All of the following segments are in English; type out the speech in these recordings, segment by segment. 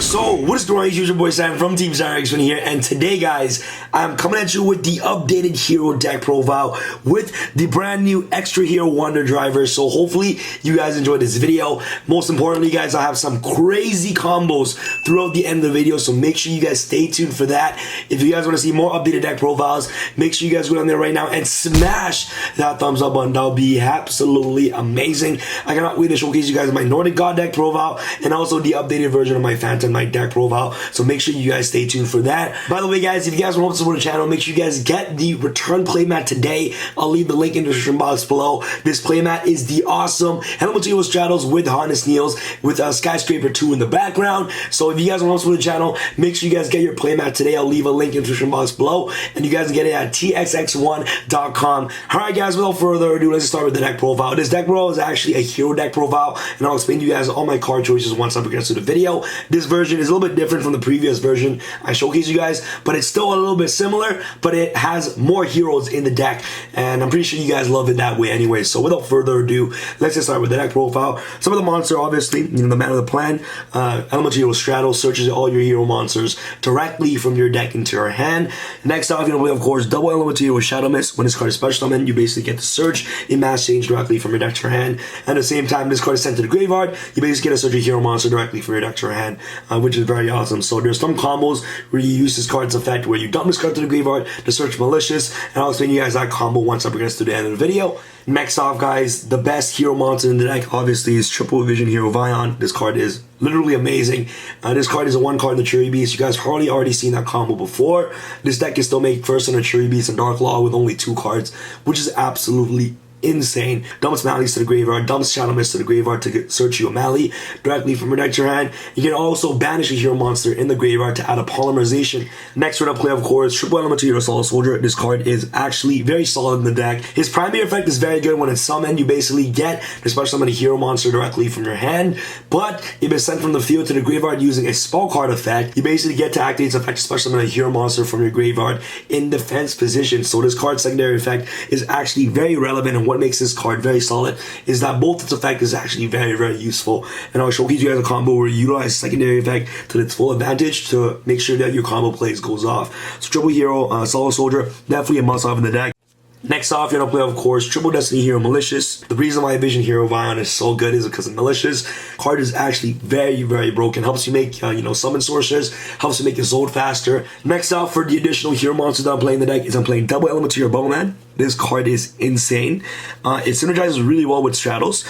So, what is going on, YouTube? Your boy Sam from TeamSamuraiX1 here, and today, guys, I'm coming at you with the updated hero deck profile with the brand new Xtra Hero Wonder Driver. So, hopefully, you guys enjoyed this video. Most importantly, guys, I have some crazy combos throughout the end of the video, so make sure you guys stay tuned for that. If you guys want to see more updated deck profiles, make sure you guys go down there right now and smash that thumbs up button. That'll be absolutely amazing. I cannot wait to showcase you guys my Nordic God deck profile and also the updated version of my Phantom Knight deck profile, so make sure you guys stay tuned for that. By the way, guys, if you guys want to support the channel, make sure you guys get the return playmat today. I'll leave the link in the description box below. This playmat is the awesome Elemental straddles with harness kneels with a Skyscraper 2 in the background. So if you guys want to support the channel, make sure you guys get your playmat today. I'll leave a link in the description box below, and you guys can get it at txx1.com. Alright, guys, without further ado, let's start with the deck profile. This deck profile is actually a hero deck profile, and I'll explain to you guys all my card choices once I progress through the video. This version is a little bit different from the previous version I showcased you guys, but it's still a little bit similar, but it has more heroes in the deck, and I'm pretty sure you guys love it that way anyway. So without further ado, let's just start with the deck profile. Some of the monsters, obviously, the man of the plan, Elemental Hero Straddle searches all your hero monsters directly from your deck into your hand. Next off, of course, double Elemental Hero Shadow Mist. When this card is special summoned, you basically get to search a mass change directly from your deck to your hand. And at the same time, this card is sent to the graveyard, you basically get to search a hero monster directly from your deck to your hand, which is very awesome. So there's some combos where you use this card's effect where you dump this card to the graveyard to search Malicious, and I'll explain you guys that combo once I progress to the end of the video. Next off, guys, the best hero monster in the deck obviously is Triple Vision Hero Vion. This card is literally amazing. This card is a one card in the Cherry Beast. You guys probably already seen that combo before. This deck can still make first on a Cherry Beast and Dark Law with only 2 cards, which is absolutely insane. Dumps Malleys to the graveyard, dumps Shadow Mist to the graveyard to search you a Mally directly from your deck to your hand. You can also banish a hero monster in the graveyard to add a polymerization. Next, we're gonna play, of course, Triple Elemental Hero Solid Soldier. This card is actually very solid in the deck. His primary effect is very good. When it's summoned, you basically get the special summon a hero monster directly from your hand, but if it's sent from the field to the graveyard using a spell card effect, you basically get to activate its effect to special summon a hero monster from your graveyard in defense position. So this card's secondary effect is actually very relevant, and what makes this card very solid is that both its effect is actually very, very useful. And I'll showcase you guys a combo where you utilize secondary effect to its full advantage to make sure that your combo plays goes off. So Triple Hero Solid Soldier, definitely a must-have in the deck. Next off, you're gonna play, of course, Triple Destiny Hero Malicious. The reason why Vision Hero Vion is so good is because of Malicious. Card is actually very, very broken. Helps you make, summon sorcerers. Helps you make your Zod faster. Next off, for the additional hero monsters that I'm playing in the deck, is I'm playing Double Elemental Hero Bowman. This card is insane. It synergizes really well with Straddles.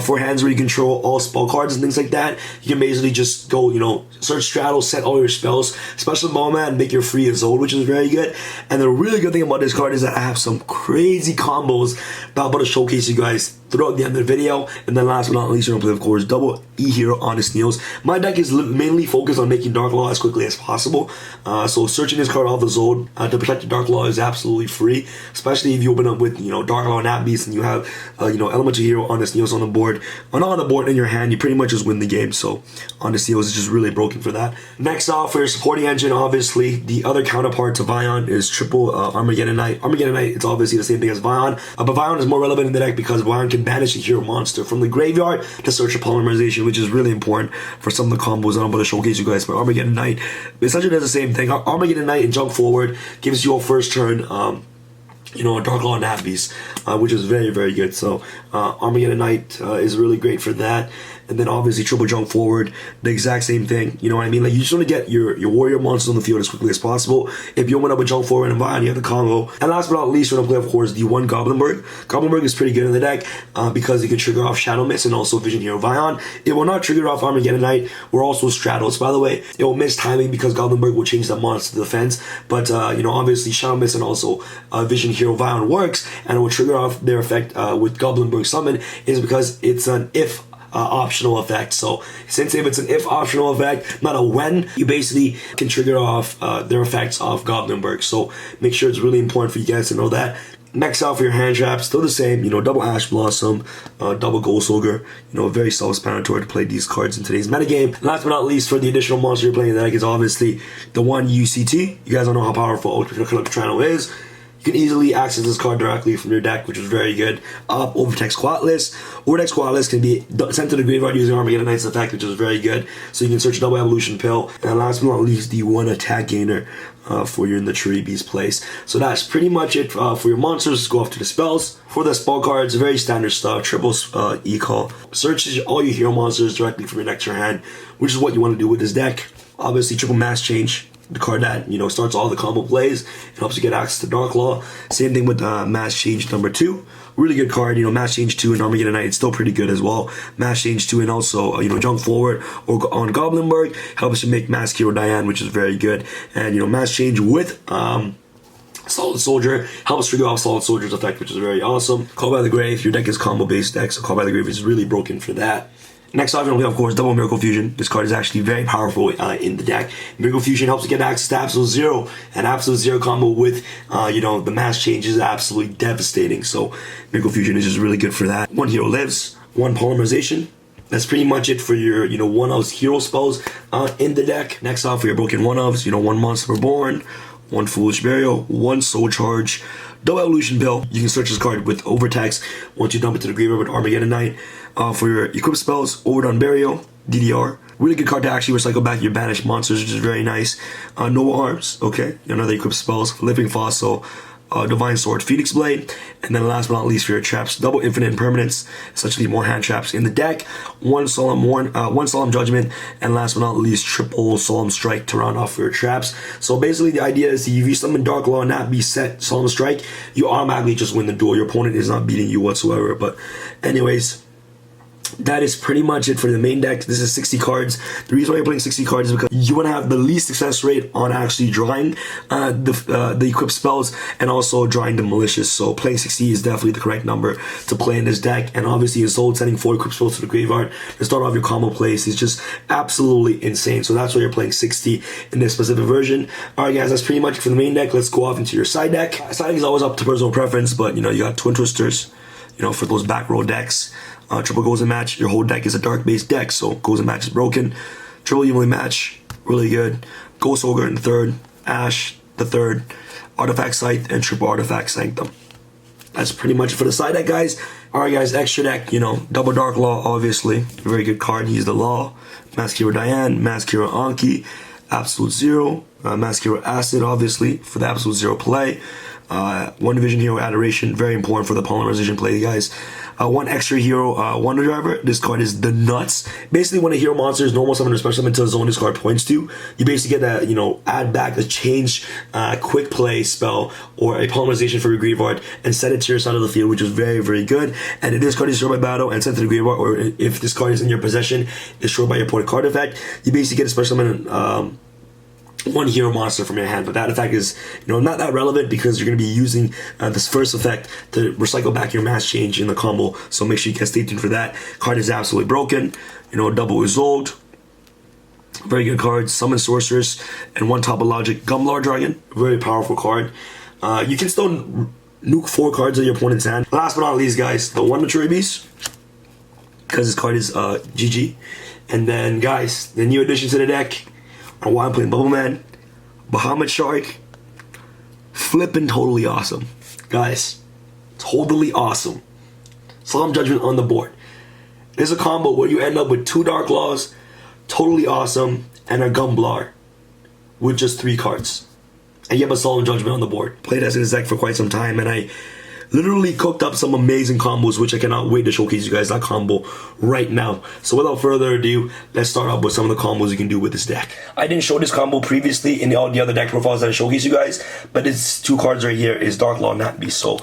For hands where you control all spell cards and things like that, you can basically just go, search Straddles, set all your spells, special Bowman, and make your free as Zod, which is very good. And the really good thing about this card is that I have some crazy combos that I'm about to showcase you guys throughout the end of the video. And then last but not least, you're gonna play, of course, double E Hero Honest Kneels. My deck is mainly focused on making Dark Law as quickly as possible. So searching this card off the Zod to protect the Dark Law is absolutely free, especially if you open up with Dark Law and Nat Beast and you have Elemental Hero Honest Kneels on the board, or not on the board, in your hand, you pretty much just win the game. So Honest Kneels is just really broken for that. Next off, for your supporting engine, obviously the other counterpart to Vion is Triple Armageddon Knight. Armageddon Knight, it's obviously the same thing as Vion, but Vion is more relevant in the deck because Vion can banish a hero monster from the graveyard to search a polymerization, which is really important for some of the combos that I'm going to showcase you guys. But Armageddon Knight essentially does the same thing. Armageddon Knight and Jump Forward gives you a first turn a Dark Law and Nat Beast, which is very, very good. So Armageddon Knight is really great for that. And then obviously Triple Jump Forward, the exact same thing. You know what I mean? Like, you just want to get your warrior monsters on the field as quickly as possible. If you open up a Jump Forward and Vion, you have the combo. And last but not least, we're going to play, of course, the one Goblinberg. Goblinberg is pretty good in the deck because it can trigger off Shadow Mist and also Vision Hero Vion. It will not trigger off Armageddon Knight or also Straddles, by the way. It will miss timing because Goblinberg will change that monster to defense. But, obviously Shadow Mist and also Vision Hero Vion works, and it will trigger off their effect with Goblinberg Summon is because it's an if optional effect. So since if it's an if optional effect, not a when, you basically can trigger off their effects off Goblinberg. So make sure it's really important for you guys to know that. Next out for your hand traps, still the same, double Ash Blossom, double Ghost Ogre, very self-explanatory to play these cards in today's metagame. Last but not least, for the additional monster you're playing in the deck is obviously the one UCT. You guys don't know how powerful Ultra Triano is. You can easily access this card directly from your deck, which is very good. Overtext Quatless. Overtext Quatless can be sent to the graveyard using Armageddon Knight's effect, which is very good. So you can search a double evolution pill. And last but not least, the 1 attack gainer for your in the tree beast place. So that's pretty much it for your monsters. Let's go off to the spells. For the spell cards, very standard stuff. Triple e-call. Searches all your hero monsters directly from your deck to your hand, which is what you want to do with this deck. Obviously, triple mass change. The card that, you know, starts all the combo plays. It helps you get access to Dark Law. Same thing with Mass Change number 2. Really good card. You know, Mass Change 2 and Armageddon Knight, it's still pretty good as well. Mass Change 2 and also, you know, Jump Forward or on Goblinberg helps you make Mask Hero Diane, which is very good. And, you know, Mass Change with Solid Soldier helps trigger off Solid Soldier's effect, which is very awesome. Call by the Grave. Your deck is combo-based deck, so Call by the Grave is really broken for that. Next off, we have, of course, Double Miracle Fusion. This card is actually very powerful in the deck. Miracle Fusion helps you get access to Absolute Zero. And Absolute Zero combo with, you know, the mass change is absolutely devastating. So Miracle Fusion is just really good for that. 1 hero lives, 1 polymerization. That's pretty much it for your, you know, 1-ofs hero spells in the deck. Next off, for your broken 1-ofs, you know, 1 Monster Reborn, 1 Foolish Burial, 1 Soul Charge, Double Evolution Pill. You can search this card with Overtext once you dump it to the graveyard with Armageddon Knight. For your equip spells, Overdone Burial, DDR. Really good card to actually recycle back your banished monsters, which is very nice. Noble Arms, okay. Another equip spells, Living Fossil, Divine Sword, Phoenix Blade, and then last but not least for your traps, Double Infinite Impermanence, essentially more hand traps in the deck, 1 Solemn Judgment, and last but not least, triple Solemn Strike to round off your traps. So basically the idea is if you summon Dark Law and not be set Solemn Strike, you automatically just win the duel. Your opponent is not beating you whatsoever. But anyways, that is pretty much it for the main deck. This is 60 cards. The reason why you're playing 60 cards is because you want to have the least success rate on actually drawing the equipped spells and also drawing the malicious. So playing 60 is definitely the correct number to play in this deck. And obviously in Soul, sending 4 equipped spells to the graveyard to start off your combo plays is just absolutely insane. So that's why you're playing 60 in this specific version. Alright guys, that's pretty much it for the main deck. Let's go off into your side deck. Side deck is always up to personal preference, but you know, you got Twin Twisters, you know, for those back row decks. Triple Goals and Match, your whole deck is a dark based deck, so Goals and Match is broken. Triple Evenly Match, really good. Ghost Ogre in the 3rd, Ash the 3rd, Artifact Scythe, and Triple Artifact Sanctum. That's pretty much it for the side deck, guys. Alright guys, extra deck, you know, Double Dark Law, obviously. Very good card, he's the Law. Mask Hero Diane, Mask Hero Anki, Absolute Zero, Mask Hero Acid, obviously, for the Absolute Zero play. 1 Division Hero Adoration, very important for the polymerization play, guys. 1 Extra Hero Wonder Driver. This card is the nuts. Basically, when a hero monster is normal summon or special summon to the zone this card points to, you basically get that, you know, add back a change quick play spell or a polymerization for your graveyard and set it to your side of the field, which is very, very good. And if this card is destroyed by battle and sent to the graveyard, or if this card is in your possession, destroyed by your opponent card effect, you basically get a special summon 1 hero monster from your hand. But that effect is, you know, not that relevant because you're going to be using this first effect to recycle back your mass change in the combo. So make sure you guys stay tuned for that. Card is absolutely broken. You know, Double Isolde. Very good card. Summon Sorceress and 1 Topologic Gumlar Dragon. Very powerful card. You can still nuke 4 cards of your opponent's hand. Last but not least, guys, the 1 Mature Beast, because this card is GG. And then, guys, the new addition to the deck. On why I'm playing Bubble Man, Bahamut Shark, flippin' totally awesome. Guys, totally awesome. Solemn Judgment on the board. There's a combo where you end up with 2 Dark Laws, totally awesome, and a Gumblar with just 3 cards. And you have a Solemn Judgment on the board. Played as in this deck for quite some time, and I literally cooked up some amazing combos, which I cannot wait to showcase you guys that combo right now. So without further ado, let's start off with some of the combos you can do with this deck. I didn't show this combo previously in all the other deck profiles that I showcase you guys, but this 2 cards right here is Dark Law, Not Beast. So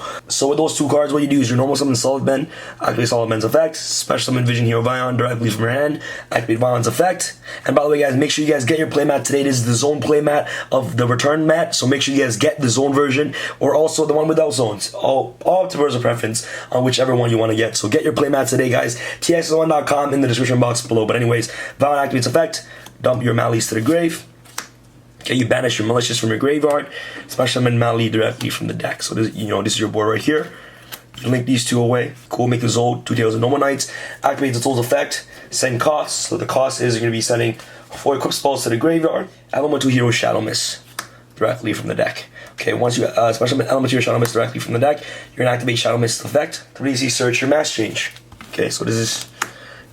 with those 2 cards, what you do is your normal summon Solid Ben, activate Solid Ben's effect, special summon Vision Hero Vion directly from your hand, activate Vion's effect. And by the way, guys, make sure you guys get your playmat today. This is the zone playmat of the return mat, so make sure you guys get the zone version or also the one without zones. All up to personal preference on whichever one you want to get. So get your playmat today, guys. TX1.com in the description box below. But anyways, Vion activates effect, dump your Malice to the grave. Okay, you banish your malicious from your graveyard, special summon Mali directly from the deck. So this, you know, this is your board right here. You link these 2 away. Cool, make the Zold, 2 Tails of Normal Knights. Activate the Zold's effect, send costs. So the cost is you're going to be sending 4 equipped spells to the graveyard. Elemental Hero Shadow Mist. directly from the deck. Okay, once you special summon element to your Shadow Mist directly from the deck, you're gonna activate Shadow Mist effect to easily search your mass change. Okay, so this is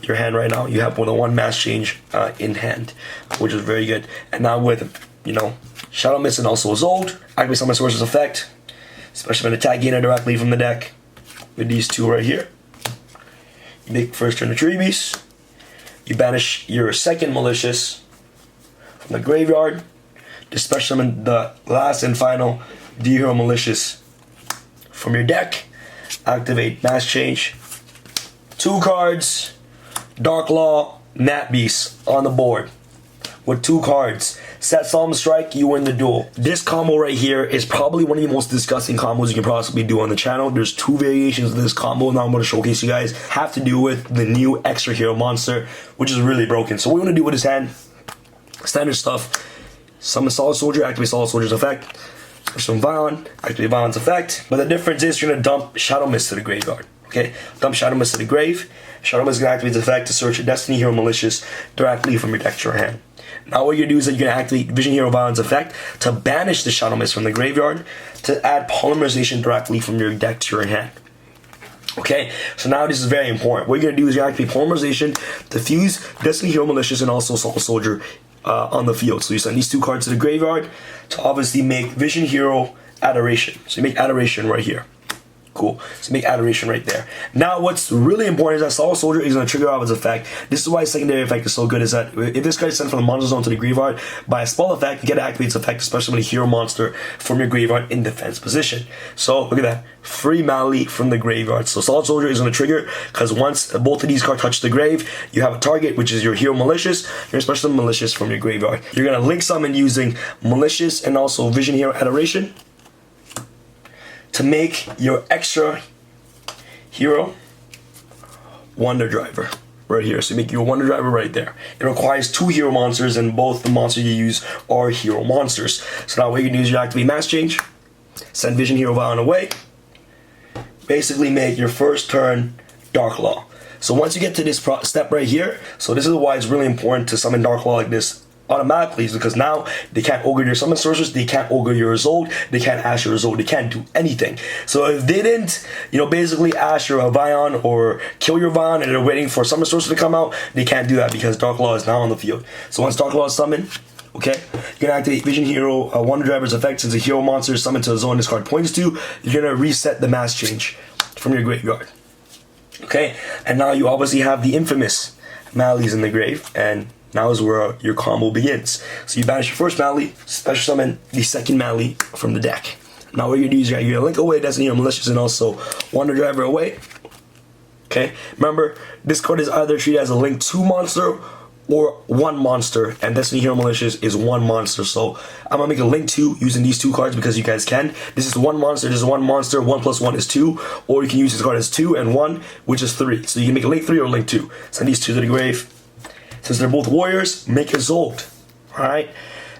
your hand right now. You have more than one mass change in hand, which is very good. And now with, you know, Shadow Mist and also Zold, activate Summon Source's effect, special summon attack gainer directly from the deck with these two right here. You make first turn the Tree Beast. You banish your second Malicious from the graveyard. To special summon the last and final D-Hero Malicious from your deck. Activate Mass Change. 2 cards, Dark Law, Nat Beast on the board. With 2 cards. Set Solemn Strike, you win the duel. This combo right here is probably one of the most disgusting combos you can possibly do on the channel. There's 2 variations of this combo now I'm going to showcase you guys. Have to do with the new Xtra hero monster, which is really broken. So what we're going to do with this hand, standard stuff. Summon Solid Soldier, activate Solid Soldier's effect. Summon Vion, activate Vion's effect. But the difference is you're going to dump Shadow Mist to the graveyard. Okay? Dump Shadow Mist to the grave. Shadow Mist is going to activate the effect to search your Destiny Hero Malicious directly from your deck to your hand. Now what you're going to do is that you're going to activate Vision Hero Vion's effect to banish the Shadow Mist from the graveyard to add Polymerization directly from your deck to your hand. Okay, so now this is very important. What you're going to do is you're going to activate Polymerization to fuse Destiny Hero Malicious and also Solid Soldier on the field. So you send these 2 cards to the graveyard to obviously make Vision Hero Adoration. So you make Adoration right here. Cool. So make Adoration right there. Now what's really important is that Solid Soldier is going to trigger off its effect. This is why secondary effect is so good, is that if this card is sent from the monster zone to the graveyard by a spell effect, you get to activate its effect, especially when a hero monster from your graveyard in defense position. So look at that. Free Mally from the graveyard. So Solid Soldier is going to trigger because once both of these cards touch the grave, you have a target, which is your hero Malicious, your special Malicious from your graveyard. You're going to link summon using Malicious and also Vision Hero Adoration to make your Xtra hero Wonder Driver right here. So you make your Wonder Driver right there. It requires 2 hero monsters, and both the monsters you use are hero monsters. So now what you can do is you activate Mass Change, send Vision Hero Vion away, basically make your first turn Dark Law. So once you get to this step right here, so this is why it's really important to summon Dark Law like this automatically, is because now they can't ogre your summon sorcerers, they can't ogre your Zold, they can't ash your Zold, they can't do anything. So if they didn't, you know, basically ash your Vion or kill your Vion and they're waiting for summon sorcerer to come out, they can't do that because Dark Law is now on the field. So once Dark Law is summoned, okay, you're gonna activate Vision Hero Wonder Driver's effect. Since a hero monster is summoned to a zone this card points to, you're gonna reset the Mass Change from your graveyard. Okay, and now you obviously have the infamous Mallies in the grave, and now is where your combo begins. So you banish your first Mally, special summon the second Mally from the deck. Now what you're gonna do is you're gonna link away Destiny Hero Malicious and also Wonder Driver away. Okay, remember this card is either treated as a link 2 monster or 1 monster, and Destiny Hero Malicious is 1 monster. So I'm gonna make a link 2 using these 2 cards because you guys can. This is 1 monster, this is 1 monster, 1 plus 1 is 2, or you can use this card as 2 and 1, which is 3. So you can make a link 3 or link 2. Send these 2 to the grave. Since they're both warriors, make a Zold. Alright?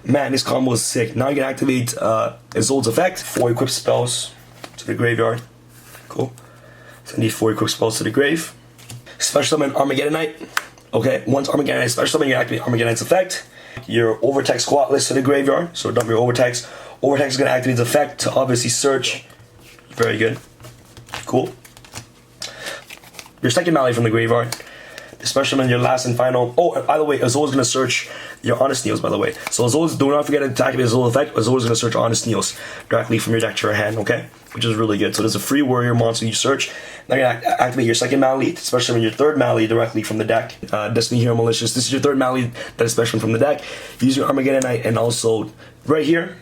Man, this combo is sick. Now you can activate a Zold's effect. 4 equip spells to the graveyard. Cool. Send these 4 equip spells to the grave. Special summon Armageddonite. Okay, once Armageddonite special summon, you activate Armageddonite's effect. Your Overtext squat list to the graveyard. So dump your Overtext. Overtext is going to activate its effect to obviously search. Very good. Cool. Your second Mally from the graveyard. Special summon your last and final. Oh, by the way, Azul is going to search your Honest Neos, by the way. So Azul, do not forget to activate Azul effect. Azul is going to search Honest Neos directly from your deck to your hand, okay? Which is really good. So there's a free warrior monster you search. Now you're going to activate your second Mally, special summon your third Mally directly from the deck. Destiny Hero Malicious. This is your third Mally that is special from the deck. Use your Armageddonite, and also right here,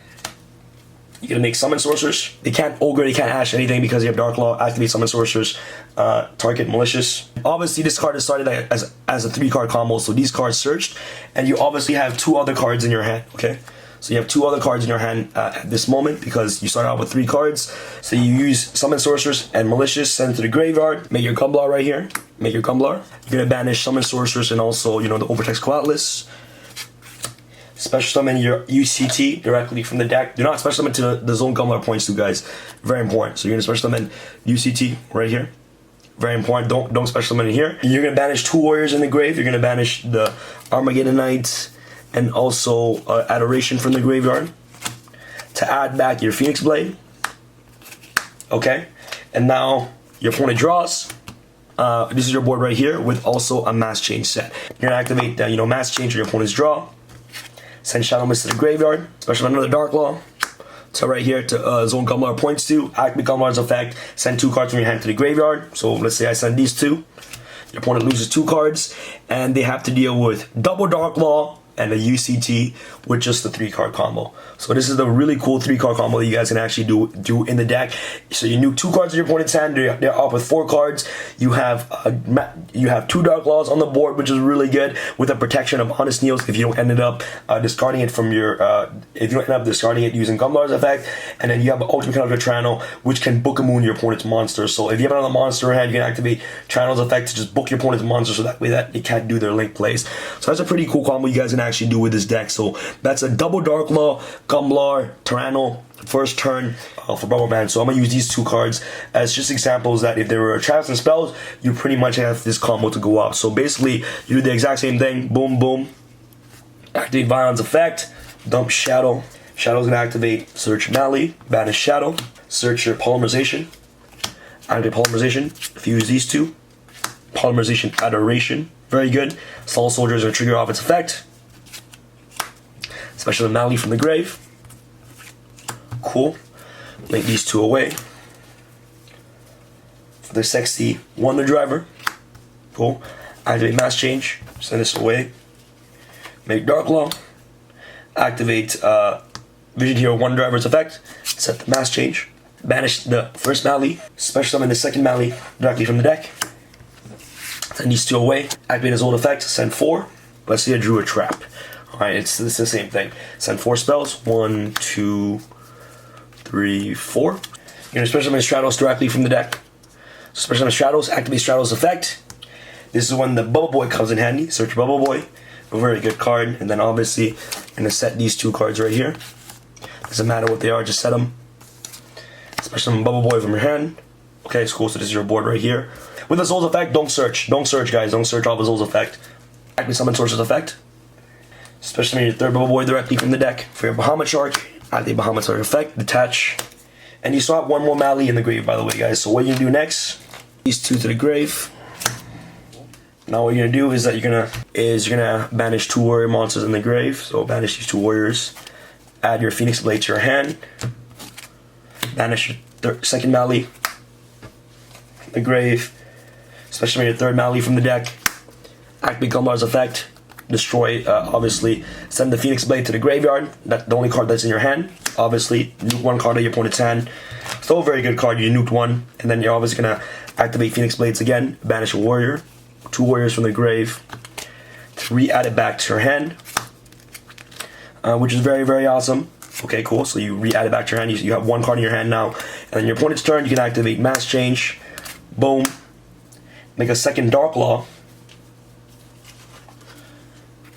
you're gonna make summon sorcerers. They can't ogre, they can't ash anything because you have Dark Law. Activate summon sorcerers. Target Malicious. Obviously, this card is started as a 3-card combo, so these cards searched, and you obviously have 2 other cards in your hand. Okay, so you have 2 other cards in your hand at this moment because you start out with 3 cards. So you use summon sorcerers and Malicious, send to the graveyard. Make your Gumblar right here. Make your Gumblar. You're gonna banish summon sorcerers and also, you know, the Overtext Quad list. Special summon your UCT directly from the deck. Do not special summon to the zone Gumblar points to, guys. Very important. So you're gonna special summon UCT right here. Very important. Don't special summon it here. You're gonna banish 2 warriors in the grave. You're gonna banish the Armageddonite and also Adoration from the graveyard. to add back your Phoenix Blade. Okay, and now your opponent draws. This is your board right here with also a mass change set. You're gonna activate mass change on your opponent's draw. Send Shadow Mist to the graveyard, especially another Dark Law. So right here to zone Gumlar points to, activate Gumlar's effect, send 2 cards from your hand to the graveyard. So let's say I send these 2. Your opponent loses 2 cards, and they have to deal with double Dark Law and a UCT with just the 3-card combo. So this is the really cool 3-card combo that you guys can actually do in the deck. So you nuke 2 cards in your opponent's hand. They're up with 4 cards. You have 2 Dark Laws on the board, which is really good with the protection of Honest Needles if you don't end up discarding it from your using Gumlar's effect. And then you have Ultimate Conductor Trano, which can book a moon your opponent's monster. So if you have another monster in hand, you can activate Trano's effect to just book your opponent's monster, so that way that it can't do their link plays. So that's a pretty cool combo you guys can actually do with this deck. So that's a double Dark Law, Gumlar, Tyranno, first turn for Bubble Man. So I'm going to use these 2 cards as just examples that if there were traps and spells, you pretty much have this combo to go up. So basically, you do the exact same thing. Boom, boom. Activate Vion's effect. Dump Shadow. Shadow's going to activate Search Mally. Banish Shadow. Search your Polymerization. Activate Polymerization. Fuse these 2. Polymerization Adoration. Very good. Soul Soldier is going to trigger off its effect. Special Mally from the grave. Cool. Link these 2 away. For the sexy Wonder Driver. Cool. Activate Mass Change. Send this away. Make Dark Law. Activate Vision Hero Wonder Driver's effect. Set the Mass Change. Banish the first Mally. Special summon the second Mally directly from the deck. Send these 2 away. Activate his old effect. Send 4. Let's say I drew a trap. Alright, it's the same thing. Send 4 spells. 1, 2, 3, 4. You're going to special summon Stratos directly from the deck. So special summon Stratos, activate Stratos' effect. This is when the Bubble Boy comes in handy. Search Bubble Boy. A very good card. And then obviously, you're going to set these 2 cards right here. Doesn't matter what they are, just set them. Special summon Bubble Boy from your hand. Okay, it's cool. So this is your board right here. With the Soul's effect, don't search. Don't search, guys. Don't search off the Soul's effect. Activate Summon Source's effect. Special summon your 3rd Bubble Boy directly from the deck. For your Bahamut Shark, activate Bahamut Shark effect, detach. And you still have 1 more Mally in the grave, by the way, guys. So what you're gonna do next, these 2 to the grave. Now what you're gonna do is that you're gonna banish 2 warrior monsters in the grave. So banish these 2 warriors. Add your Phoenix Blade to your hand. Banish your 2nd Mally from the grave. Special summon your 3rd Mally from the deck. Activate Gumlar's effect. Destroy, obviously, send the Phoenix Blade to the graveyard. That's the only card that's in your hand. Obviously, nuke 1 card of your opponent's hand. Still a very good card. You nuked 1, and then you're obviously going to activate Phoenix Blades again. Banish a warrior. 2 warriors from the grave. To re-add it back to your hand. Which is very, very awesome. Okay, cool. So you re-add it back to your hand. You have 1 card in your hand now. And then your opponent's turn, you can activate Mass Change. Boom. Make a 2nd Dark Law,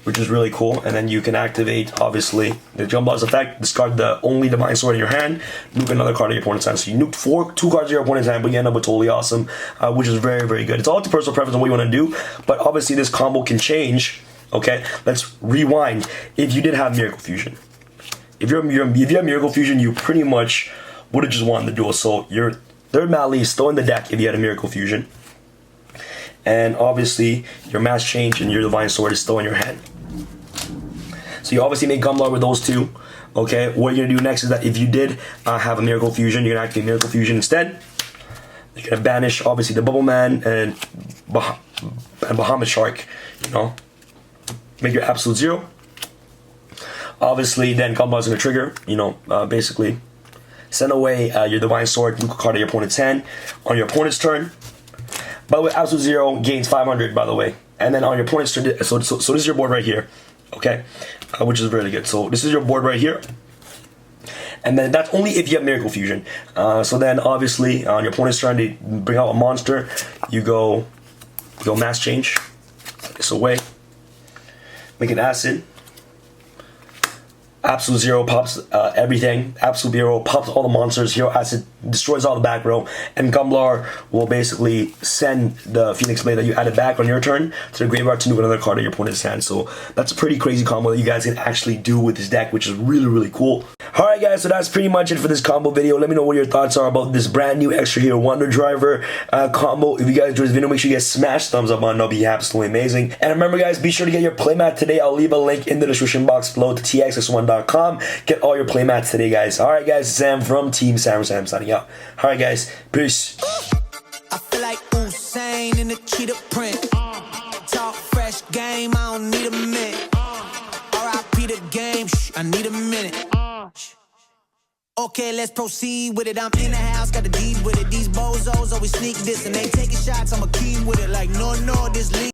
which is really cool. And then you can activate, obviously, the Jumblot's effect. Discard the only Divine Sword in your hand. Nuke another card in your opponent's hand. So you nuked 2 cards in your opponent's hand, but you end up with Totally Awesome, which is very, very good. It's all up to personal preference on what you want to do, but obviously this combo can change. Okay, let's rewind. If you did have Miracle Fusion, if you have Miracle Fusion, you pretty much would have just won the duel. So your 3rd Mally is still in the deck if you had a Miracle Fusion. And obviously, your Mass Change and your Divine Sword is still in your hand. So you obviously make Gumlar with those 2. Okay, what you're gonna do next is that if you did have a Miracle Fusion, you're gonna activate Miracle Fusion instead. You're gonna banish obviously the Bubble Man and Bahamut Shark. You know, make your absolute 0. Obviously, then Gumlar's gonna trigger. You know, basically send away your Divine Sword, nuke a card of your opponent's hand on your opponent's turn. By the way, absolute 0 gains 500. By the way, and then on your opponent's turn, so this is your board right here. Okay, which is really good. So this is your board right here, and then that's only if you have Miracle Fusion. So then obviously on your opponent's turn, they bring out a monster. You go Mass Change. Take this away. Make an Acid. Absolute Zero pops everything. Absolute Zero pops all the monsters. Hero Acid destroys all the back row. And Gumblar will basically send the Phoenix Blade that you added back on your turn to the graveyard to nuke another card in your opponent's hand. So that's a pretty crazy combo that you guys can actually do with this deck, which is really, really cool. Alright guys, so that's pretty much it for this combo video. Let me know what your thoughts are about this brand new Xtra Hero Wonder Driver combo. If you guys enjoyed this video, make sure you guys smash thumbs up on it. That'll be absolutely amazing. And remember guys, be sure to get your playmat today. I'll leave a link in the description box below to txx1.com. Get all your playmats today, guys. Alright, guys, Sam from Team Sam signing out. Alright, guys, peace. I feel like Usain in the cheetah print. Talk fresh game, I don't need a minute. RIP the game, I need a minute. Okay, let's proceed with it. I'm in the house, got the deed with it. These bozos always sneak this and they taking shots. I'ma keep with it like no, this league.